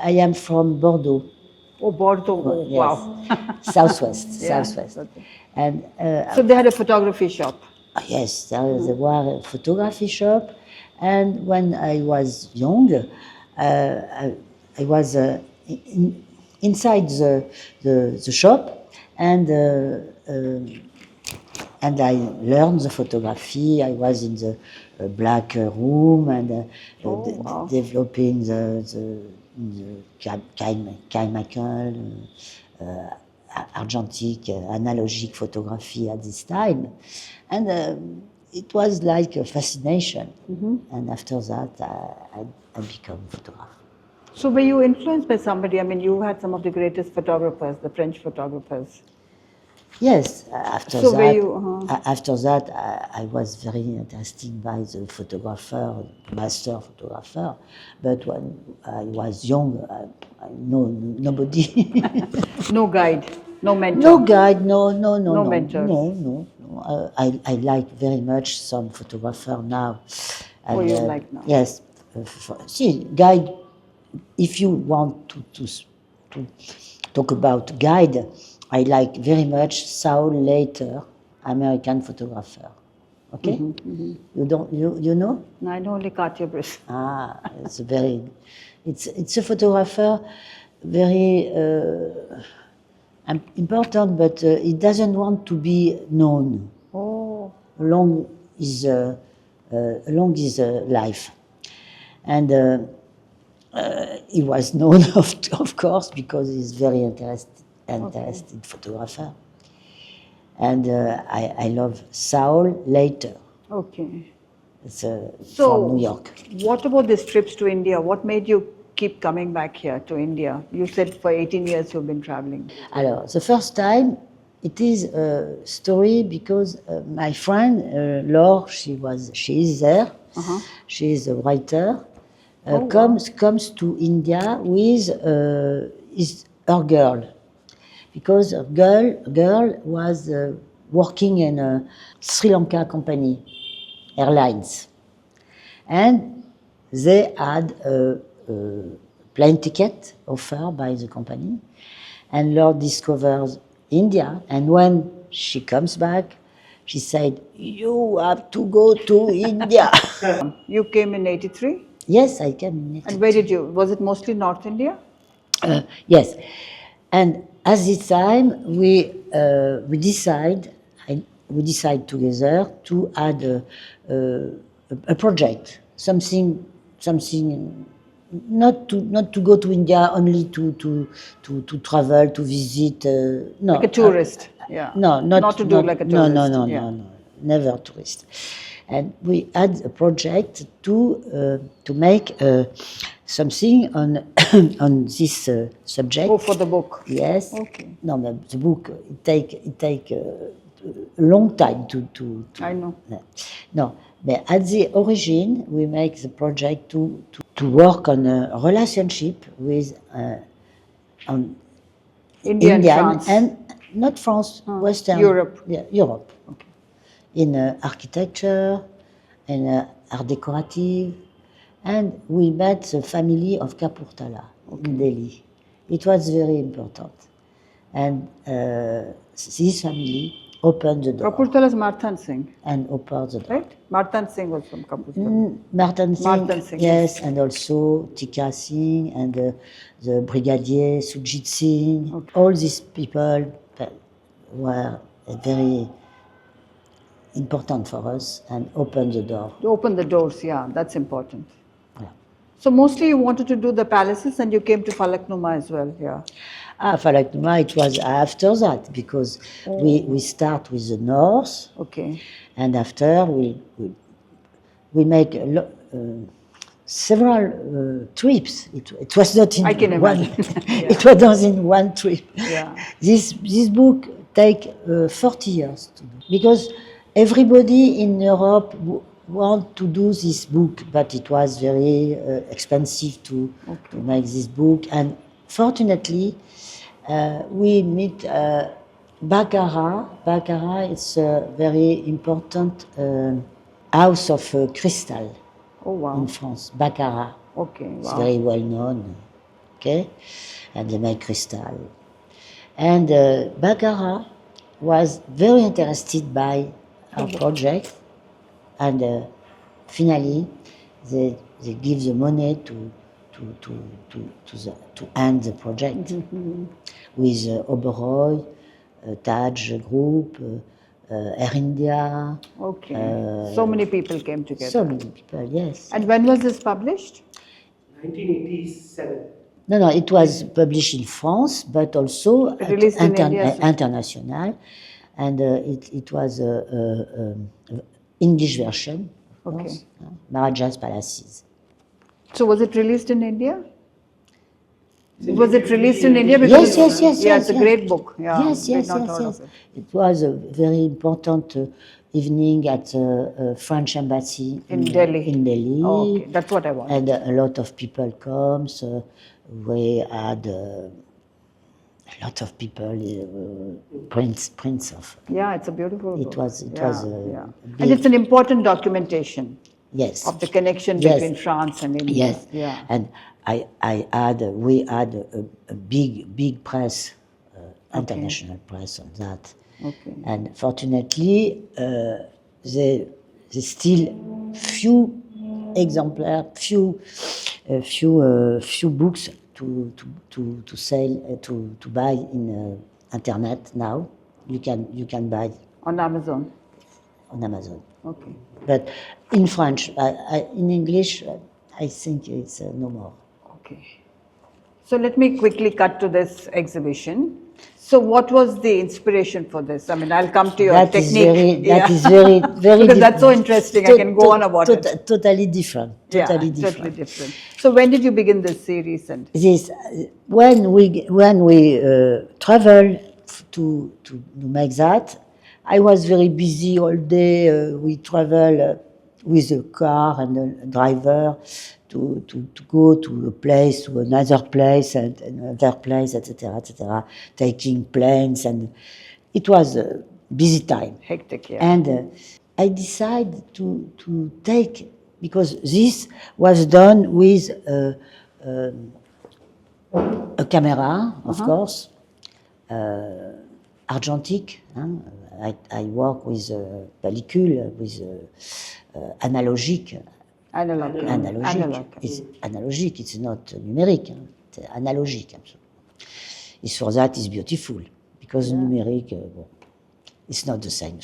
I am from Bordeaux. Oh, Bordeaux. Oh, Yes. wow. Southwest, Yeah. southwest. Okay. And So they had a photography shop. yes, there was a photography shop. And when I was young, I was inside the shop, and I learned the photography. I was in the black room and wow. developing the chemical, argentic, analogic photography at this time. And it was like a fascination. And after that, I became a photographer. So were you influenced by somebody? I mean, you had some of the greatest photographers, the French photographers. Yes, after So that, were you, after that, I was very interested by the photographer, master photographer. But when I was young, I know nobody. no guide, no mentor? No guide, no mentors? No. I like very much some photographer now. And, you like now? Yes. See, guide, if you want to talk about guide, I like very much Saul Leiter, American photographer. Okay? You don't, you know? No, I know only Cartier-Bresson. It's a photographer, very important, but he doesn't want to be known. Oh. Along his life. And he was known, of course, because he's very interested photographer. And I love Saul Leiter. Okay. It's from New York. What about these trips to India? What made you keep coming back here to India? You said for 18 years you've been traveling. Alors, the first time, it is a story because my friend Laure, she is there. She is a writer. Comes to India with her girl, because her girl was working in a Sri Lanka company, airlines, and they had a plane ticket offered by the company, and Laure discovers India, and when she comes back, she said, "You have to go to India." You came in 83? Yes, I came in 83. And where did you? Was it mostly North India? Yes, and at this time we decide together to add a project, something not to go to India only to travel, to visit. No, like a tourist. Yeah. No, not to do like a tourist. No, never tourist. And we had a project to make something on on this subject. Oh, for the book. Yes. Okay. No, but the book it take a long time to. I know. No, but at the origin, we make the project to work on a relationship with on India and France. And not France, Western Europe. Yeah, Europe. Okay. In architecture, in art decorative, and we met the family of Kapurthala in Delhi. It was very important, and this family opened the door. Kapurthala is Marthan Singh. And opened the door. Right? Marthan Singh was from Kapurthala. Marthan Singh, Singh, yes, and also Tika Singh and the Brigadier Sujit Singh. Okay. All these people were very important for us and opened the door. You opened the doors, yeah, that's important. Yeah. So mostly you wanted to do the palaces and you came to Falaknuma as well, yeah. Falaknuma, it was after that, because we start with the north. Okay. And after we make several trips. It was not in I can one. imagine. Yeah. It was not in one trip. Yeah. This book take 40 years to do, because everybody in Europe want to do this book, but it was very expensive to make this book. And fortunately, we meet Banjara. Banjara is a very important house of crystal in France. Banjara. Okay, wow. It's very well known. okay, and they make crystal. And Banjara was very interested by our project, and finally they give the money to end the project with Oberoi, Taj Group, Air India. Okay. So many people came together. So many people, yes. And when was this published? 1987. No, it was published in France, but also Released in India as well. international, and it was a English version, of Okay. course, Maharaja's Palaces. So was it released in India? Was it released in India? Because Yes. Yeah, it's a yes. great book. Yeah, Yes. did not heard of it. It was a very important evening at the French embassy In Delhi. In Delhi. Oh, okay, that's what I wanted. And a lot of people comes. We had a lot of people, prints of. Yeah, it's a beautiful book. It was yeah. big- And it's an important documentation Yes. of the connection Yes. between France and India. Yes. Yeah. And we had a big press, international press on that. Okay. And fortunately, they still few exemplars, few books to sell, to buy in internet now. You can buy On Amazon. on Amazon. Okay. But in French, in English, I think it's no more. Okay. So let me quickly cut to this exhibition. So what was the inspiration for this? I mean, I'll come to your That is technique. that is very Because that's so interesting. I can go on about it. Totally different. Totally different. Totally different. So when did you begin this series? And This when we travel to make that, I was very busy all day. We travel with a car and a driver to go to a place, to another place, and another place, etc., taking planes, and it was a busy time. hectic, yeah. And I decided to take, because this was done with a camera, of course, argentique. I work with pellicule, with analogique. Analog. Analogique. It's analogique, it's not numérique. It's analogique. It's for that it's beautiful, because numérique, it's not the same.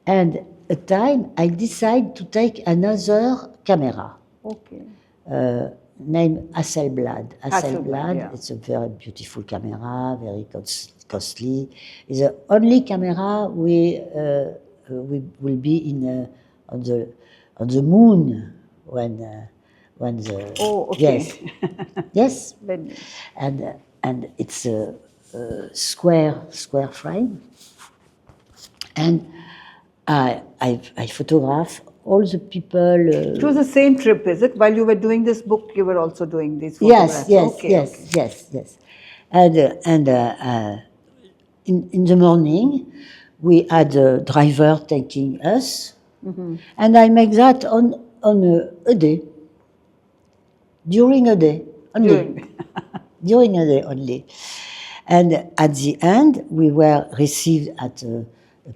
And a time I decided to take another camera. Okay. Named Hasselblad. Hasselblad, yeah. It's a very beautiful camera, very costly. It's the only camera we will be in on the moon when the Oh, okay. yes Then- and it's a square frame, and I photograph all the people. It was the same trip, is it? While you were doing this book, you were also doing these photographs. Yes. And in the morning, we had a driver taking us, and I make that on a day, during a day only, during a day only. And at the end, we were received at a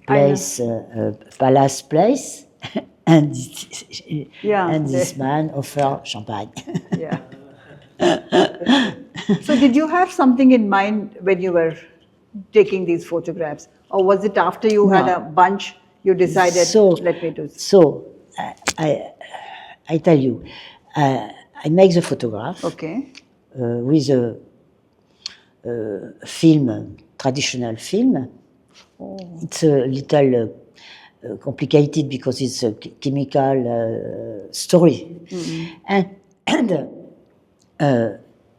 place, a palace place, and this man offered champagne. Yeah. So did you have something in mind when you were taking these photographs? Or was it after you had a bunch, you decided, let me do this? So I tell you, I make the photograph Okay. with a film, traditional film. It's a little complicated because it's a chemical story. And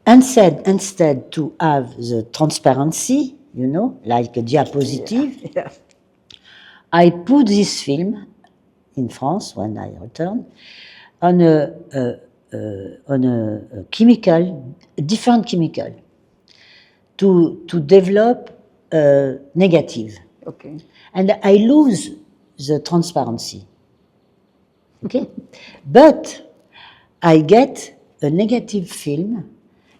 instead to have the transparency, like a diapositive, Yeah. I put this film in France when I returned on a chemical, different chemical, to develop negative. Okay. And I lose the transparency. Okay? But I get a negative film,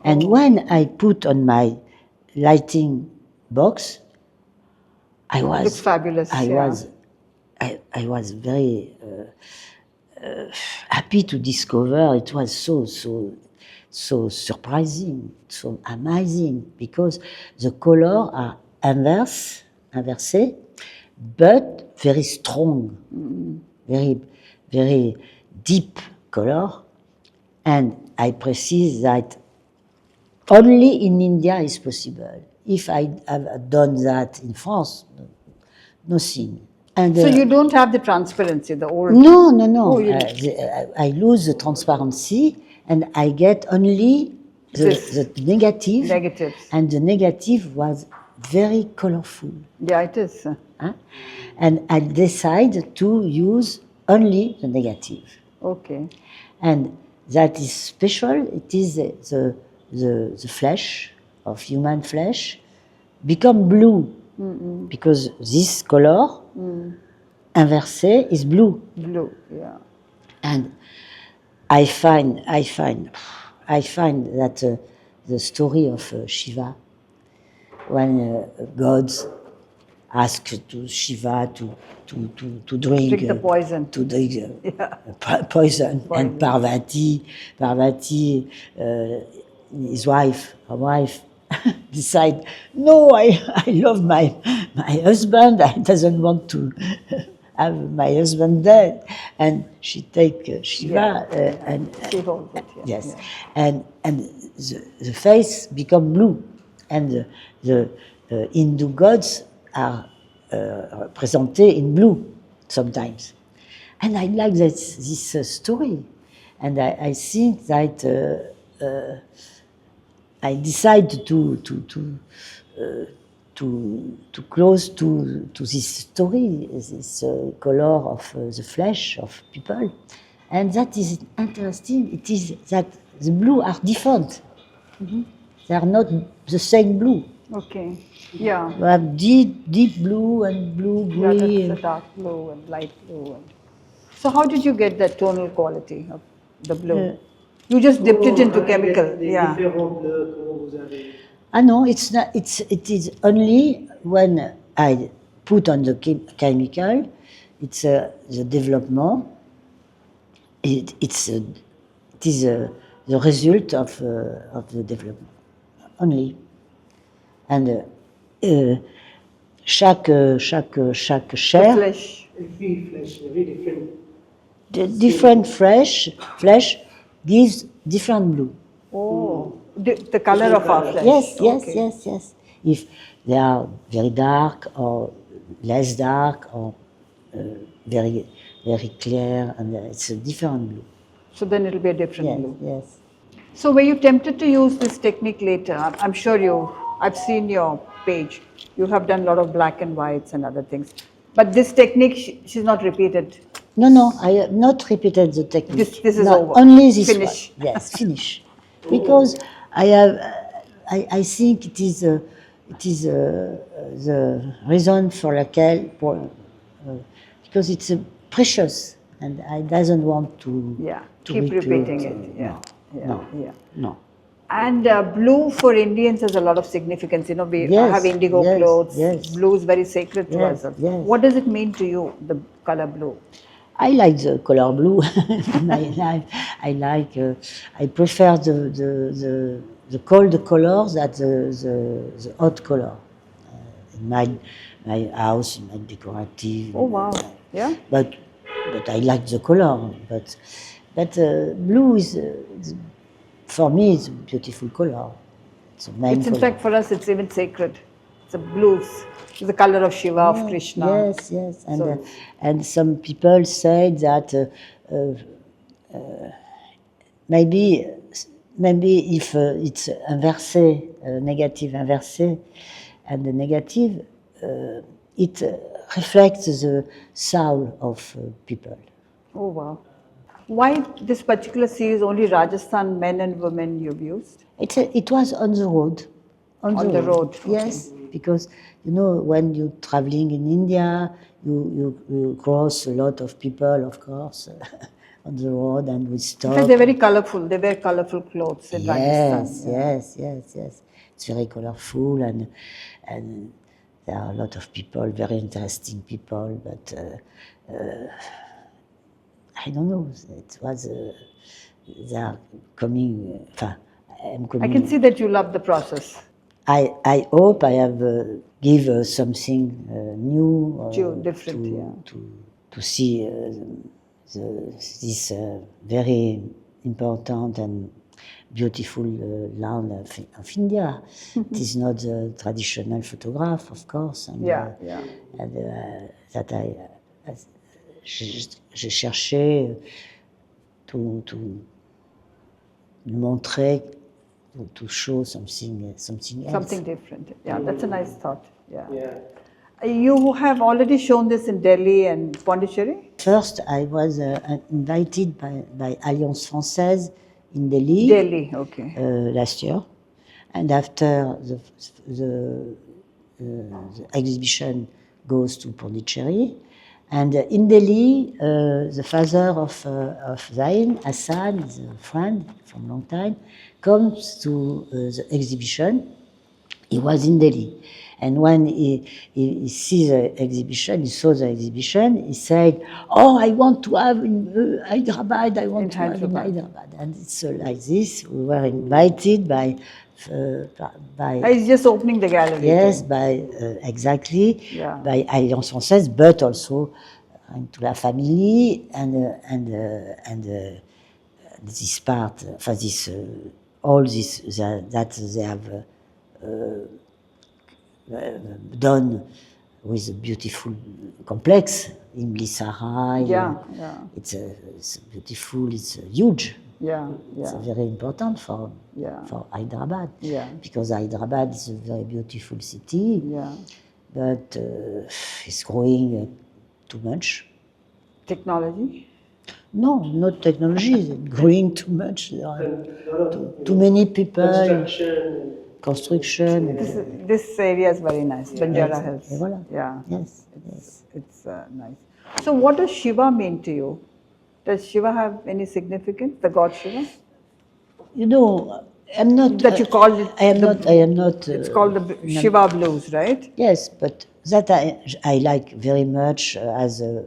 And when I put on my lighting box, I was looks fabulous. I was very happy to discover it was so surprising, so amazing, because the colors are inversé, but very strong, very deep color. And I precise that only in India is possible. If I have done that in France, nothing. And, So you don't have the transparency, the old. no. Oh, I lose the transparency, and I get only the negative. Negatives. And the negative was very colorful. Yeah, it is. Huh? And I decide to use only the negative. Okay. And that is special. It is the flesh of human flesh become blue because this color inversé is blue. Blue, yeah. And I find that the story of Shiva, when gods ask to Shiva to drink the poison. to drink poison, and Parvati, his wife, her wife, decide, no, I love my husband. I doesn't want to have my husband dead, and she take Shiva and She holds it, yeah. yes, and the face become blue, and the Hindu gods are represented in blue sometimes, and I like this story, and I think that I decide to close to this story, this color of the flesh of people, and that is interesting. It is that the blue are different. They are not the same blue. Okay. Yeah. You have deep blue and blue Yeah, green. that's a dark blue and light blue. So how did you get that tonal quality of the blue? You just dipped it into chemical. Yeah. Ah no, it's not. It is only when I put on the chemical. It's the development. It is the result of the development only, and chaque chair. Flesh. Every flesh, every different. The different flesh gives different blue. Oh, the color of our flesh. Yes. If they are very dark or less dark or very clear, and it's a different blue. So then it'll be a different blue. Yes. So were you tempted to use this technique later? I'm sure I've seen your page. You have done a lot of black and whites and other things. But this technique, she's not repeated. No, I have not repeated the technique. This is no, over. Only this Finish. one. Yes, finish. Because I think it is the reason for because it's precious, and I doesn't want to keep repeating it. No. And blue for Indians has a lot of significance. You know, we have indigo clothes. Yes. Blue is very sacred to us. Yes. What does it mean to you, the color blue? I like the color blue in my life. I prefer the cold colors than the hot color. In my house, in my decorative. Oh wow! Yeah. But I like the color. But blue is for me it's a beautiful color. It's a main color. In fact for us it's even sacred. It's a blues. It's the color of Shiva, of Krishna. Yes. And some people say that maybe if it's inversé, negative inversé, and the negative, it reflects the soul of people. Oh wow! Why this particular series only Rajasthan men and women you've used? It was on the road. On the road. Okay. Yes, because when you're traveling in India, you cross a lot of people, of course, on the road, and we In stop. fact, they're very colorful. They wear colorful clothes in Rajasthan. Yes, yes. It's very colorful, and there are a lot of people, very interesting people, but I don't know. It was they are coming. I'm coming. I can see that you love the process. I hope I have give something new, Different, to see this very important and beautiful land of India. It is not the traditional photograph, of course. And, and that j'ai cherché to montrer, to show something else. Something different. Yeah, that's a nice thought. Yeah. You have already shown this in Delhi and Pondicherry? First, I was invited by Alliance Française in Delhi. Delhi, okay. Last year. And after the exhibition goes to Pondicherry. And in Delhi, the father of Zain, Hassan, is a friend from a long time, comes to the exhibition. He was in Delhi. And when he sees the exhibition, he saw the exhibition, he said, "Oh, I want to have in Hyderabad, I want to have in Hyderabad." And it's like this. We were invited by He's just opening the gallery. Yes, exactly, by Alliance Française, but also into La Famille and this part, all this that they have done with a beautiful complex in Blisarai. It's beautiful. It's huge. It's very important for Hyderabad. Because Hyderabad is a very beautiful city. But it's growing too much. Technology? No, not technology. It's growing too much. There are too many people. Construction. This area is very nice. Banjara Hills. Voilà. Yes. It's nice. So, what does Shiva mean to you? Does Shiva have any significance? The god Shiva? You know, I'm not. That you call it. I am not. It's called the Shiva Blues, right? Yes, but that I like very much as a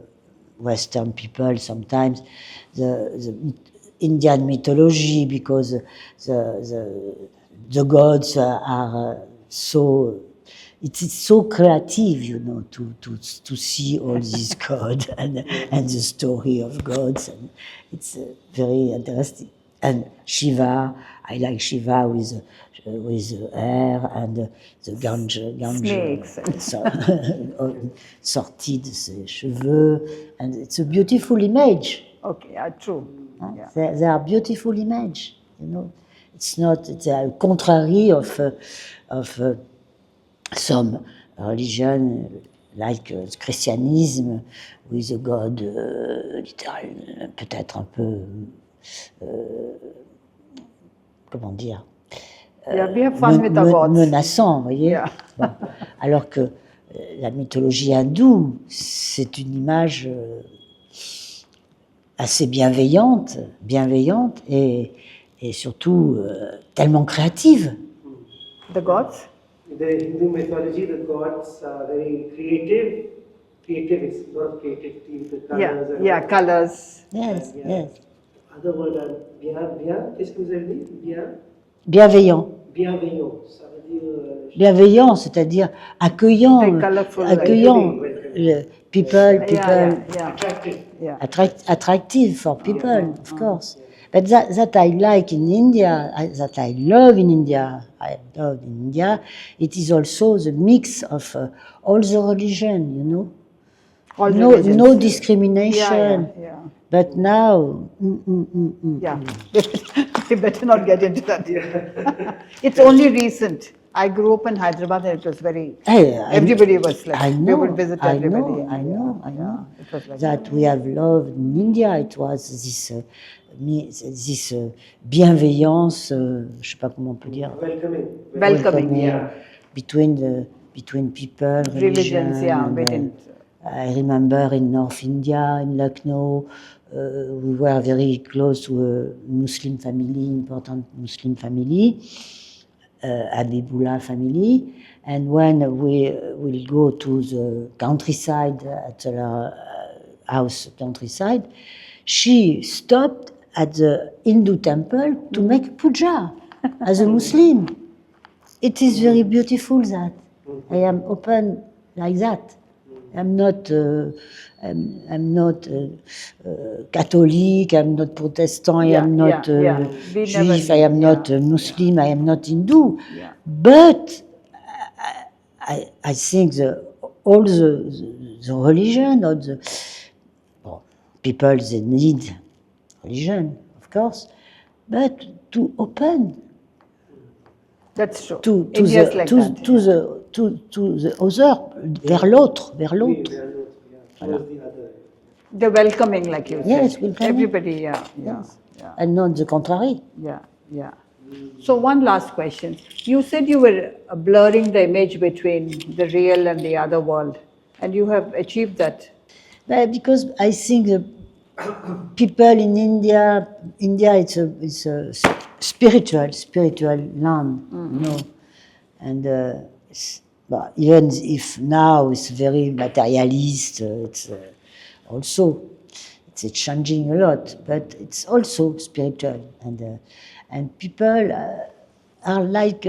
Western people. Sometimes the Indian mythology, because the gods are so. It's so creative, you know, to see all these gods and the story of gods, and it's very interesting. And Shiva, I like Shiva with hair and the ganja Snakes. sorti de ses cheveux, and it's a beautiful image. Okay, true. They are beautiful image, you know. It's a contrary of some religion like christianisme with a God littéral, peut-être un peu comment dire, we have fun with our gods. menaçant, vous voyez. Bon. Alors que la mythologie hindoue, c'est une image assez bienveillante et surtout tellement créative. The gods? In the Hindu mythology, the gods are very creative. Creative is a lot of creativity with the colors. Colors. Yes. Other word are bien. Qu'est-ce que vous avez dit? Bienveillant. Bienveillant. Ça veut dire. Bienveillant, c'est-à-dire accueillant. People. Attractive for people, of course. But that I like in India, that I love in India, it is also the mix of all the religion, you know. No discrimination. But now, we better not get into that. It's only recent. I grew up in Hyderabad and it was very, everybody was like, we would visit everybody. I know. It was like that we have loved in India. It was this bienveillance, je sais pas comment on peut dire. Welcoming, between people, religions, I remember in North India, in Lucknow, we were very close to a Muslim family, important Muslim family, Habibullah family. And when we will go to the countryside, at her house countryside, she stopped at the Hindu temple to make puja as a Muslim. It is very beautiful that I am open like that. I'm not Catholic, I'm not Protestant, I am not Jewish, I am not Muslim, I am not Hindu. Yeah. But I think all the religion, or the people, they need religion, of course, but to open That's true. to India's the like to, that. to the to the other, vers l'autre, vers l'autre. Towards the other. They're welcoming, like you Yes, said. welcoming. Everybody, yeah. Yes. Yeah. And not the contrary. Yeah, yeah. So one last question. You said you were blurring the image between the real and the other world, and you have achieved that. Because I think the people in India it's a spiritual land, you know, and even if now it's very materialist, it's also it's changing a lot, but it's also spiritual, and people are like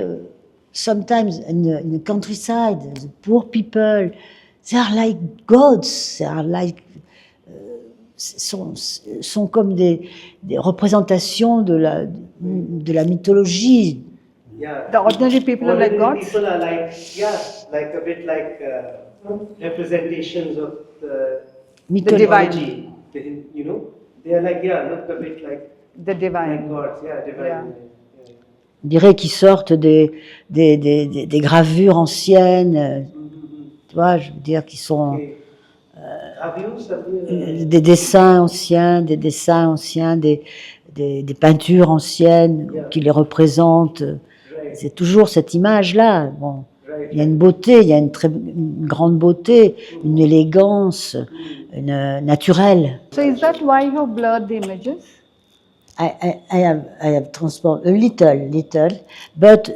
sometimes in the countryside, the poor people, they are like gods, they are like sont comme des représentations de la mythologie. Yeah. The ordinary people are like Ordinary gods? people are like, like a bit like representations of the divine. mythology. You know, they are like, look a bit like The divine. like gods, divine. Yeah. On dirait qu'ils sortent des gravures anciennes, tu vois, je veux dire qu'ils sont des dessins anciens, des peintures anciennes qui les représentent. C'est toujours cette image-là. Bon, il y a une beauté, il y a une grande beauté, une élégance, naturelle. So is that why you blurred the images? I have transport a little, but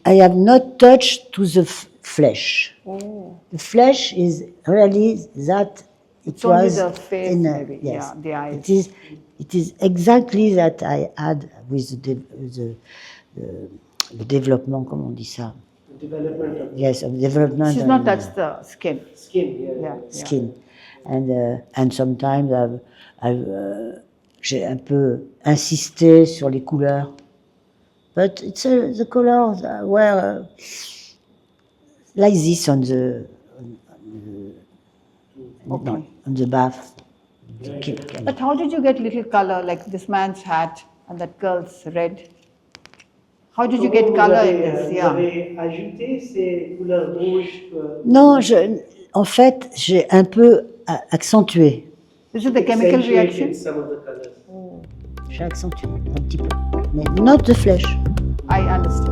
I have not touched to the flesh. Oh. The flesh is really that it Only was the face, in maybe. yes. Yeah, the eyes. It is exactly that I had with the développement, comment on dit ça? Development of Yes, of development. She's not touched the skin. skin. Skin, and sometimes j'ai un peu insisté sur les couleurs, but it's the colors were like this on the bath. But how did you get little color, like this man's hat and that girl's red? How did you get color in this? Vous Yeah. avez ajouté ces couleurs rouges. Non, en fait, j'ai un peu accentué. This is the chemical accentuated reaction? some of the colors. J'ai accentué un petit peu, mais not the flesh. I understand.